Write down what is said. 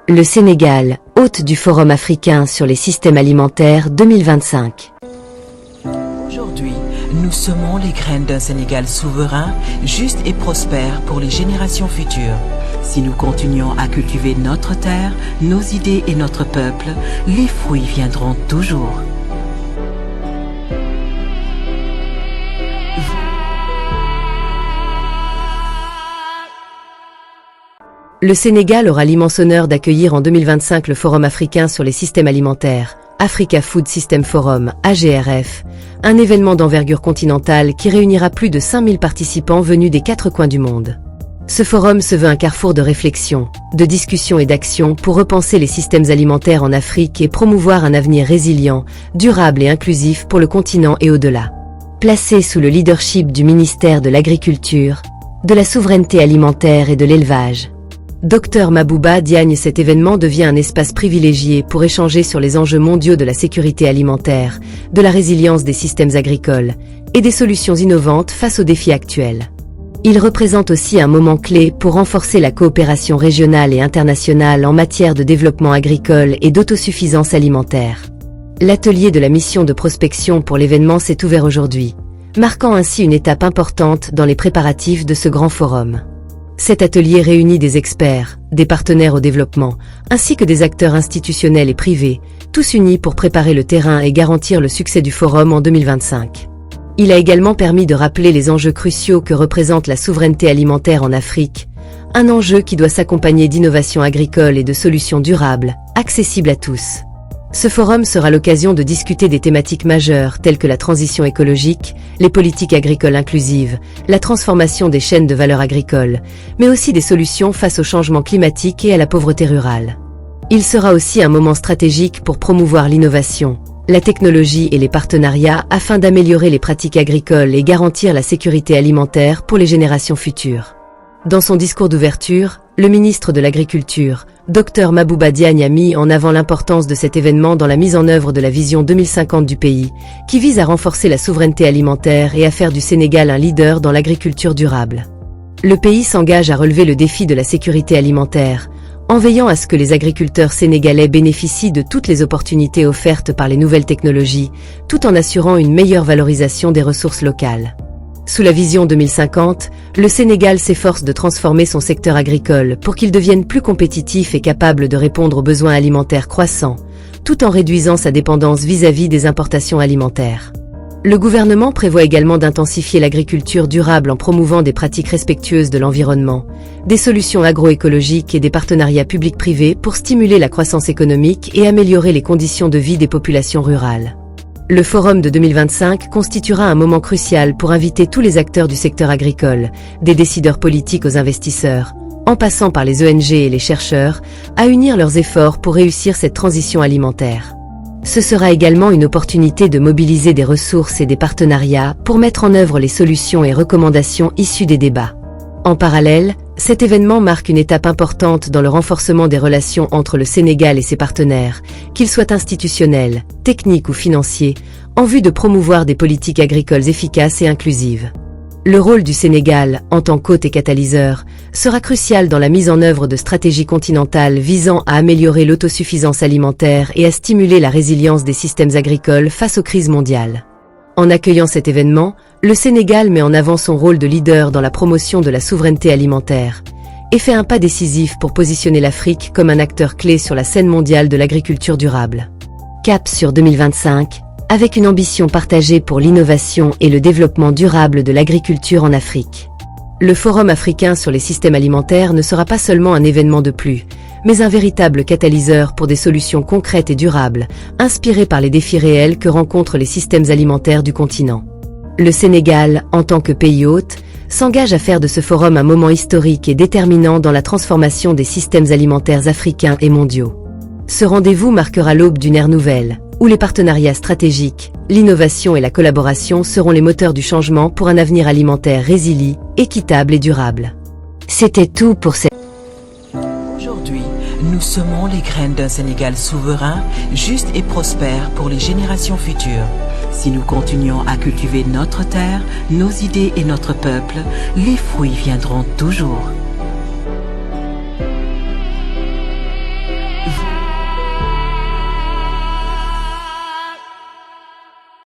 Le Sénégal, hôte du Forum africain sur les systèmes alimentaires 2025. Aujourd'hui, nous semons les graines d'un Sénégal souverain, juste et prospère pour les générations futures. Si nous continuons à cultiver notre terre, nos idées et notre peuple, les fruits viendront toujours. Le Sénégal aura l'immense honneur d'accueillir en 2025 le Forum africain sur les systèmes alimentaires, Africa Food System Forum, AGRF, un événement d'envergure continentale qui réunira plus de 5000 participants venus des 4 coins du monde. Ce forum se veut un carrefour de réflexion, de discussion et d'action pour repenser les systèmes alimentaires en Afrique et promouvoir un avenir résilient, durable et inclusif pour le continent et au-delà. Placé sous le leadership du ministère de l'Agriculture, de la souveraineté alimentaire et de l'élevage, Dr Mabouba Diagne, cet événement devient un espace privilégié pour échanger sur les enjeux mondiaux de la sécurité alimentaire, de la résilience des systèmes agricoles et des solutions innovantes face aux défis actuels. Il représente aussi un moment clé pour renforcer la coopération régionale et internationale en matière de développement agricole et d'autosuffisance alimentaire. L'atelier de la mission de prospection pour l'événement s'est ouvert aujourd'hui, marquant ainsi une étape importante dans les préparatifs de ce grand forum. Cet atelier réunit des experts, des partenaires au développement, ainsi que des acteurs institutionnels et privés, tous unis pour préparer le terrain et garantir le succès du forum en 2025. Il a également permis de rappeler les enjeux cruciaux que représente la souveraineté alimentaire en Afrique, un enjeu qui doit s'accompagner d'innovations agricoles et de solutions durables, accessibles à tous. Ce forum sera l'occasion de discuter des thématiques majeures telles que la transition écologique, les politiques agricoles inclusives, la transformation des chaînes de valeur agricoles, mais aussi des solutions face au changement climatique et à la pauvreté rurale. Il sera aussi un moment stratégique pour promouvoir l'innovation, la technologie et les partenariats afin d'améliorer les pratiques agricoles et garantir la sécurité alimentaire pour les générations futures. Dans son discours d'ouverture, le ministre de l'Agriculture, Dr Mabouba Diagne, a mis en avant l'importance de cet événement dans la mise en œuvre de la vision 2050 du pays, qui vise à renforcer la souveraineté alimentaire et à faire du Sénégal un leader dans l'agriculture durable. Le pays s'engage à relever le défi de la sécurité alimentaire, en veillant à ce que les agriculteurs sénégalais bénéficient de toutes les opportunités offertes par les nouvelles technologies, tout en assurant une meilleure valorisation des ressources locales. Sous la vision 2050, le Sénégal s'efforce de transformer son secteur agricole pour qu'il devienne plus compétitif et capable de répondre aux besoins alimentaires croissants, tout en réduisant sa dépendance vis-à-vis des importations alimentaires. Le gouvernement prévoit également d'intensifier l'agriculture durable en promouvant des pratiques respectueuses de l'environnement, des solutions agroécologiques et des partenariats publics-privés pour stimuler la croissance économique et améliorer les conditions de vie des populations rurales. Le Forum de 2025 constituera un moment crucial pour inviter tous les acteurs du secteur agricole, des décideurs politiques aux investisseurs, en passant par les ONG et les chercheurs, à unir leurs efforts pour réussir cette transition alimentaire. Ce sera également une opportunité de mobiliser des ressources et des partenariats pour mettre en œuvre les solutions et recommandations issues des débats. En parallèle, cet événement marque une étape importante dans le renforcement des relations entre le Sénégal et ses partenaires, qu'ils soient institutionnels, techniques ou financiers, en vue de promouvoir des politiques agricoles efficaces et inclusives. Le rôle du Sénégal, en tant qu'hôte et catalyseur, sera crucial dans la mise en œuvre de stratégies continentales visant à améliorer l'autosuffisance alimentaire et à stimuler la résilience des systèmes agricoles face aux crises mondiales. En accueillant cet événement, le Sénégal met en avant son rôle de leader dans la promotion de la souveraineté alimentaire et fait un pas décisif pour positionner l'Afrique comme un acteur clé sur la scène mondiale de l'agriculture durable. Cap sur 2025, avec une ambition partagée pour l'innovation et le développement durable de l'agriculture en Afrique. Le Forum africain sur les systèmes alimentaires ne sera pas seulement un événement de plus, mais un véritable catalyseur pour des solutions concrètes et durables, inspirées par les défis réels que rencontrent les systèmes alimentaires du continent. Le Sénégal, en tant que pays hôte, s'engage à faire de ce forum un moment historique et déterminant dans la transformation des systèmes alimentaires africains et mondiaux. Ce rendez-vous marquera l'aube d'une ère nouvelle, où les partenariats stratégiques, l'innovation et la collaboration seront les moteurs du changement pour un avenir alimentaire résilient, équitable et durable. C'était tout pour cette... Aujourd'hui, nous semons les graines d'un Sénégal souverain, juste et prospère pour les générations futures. Si nous continuons à cultiver notre terre, nos idées et notre peuple, les fruits viendront toujours.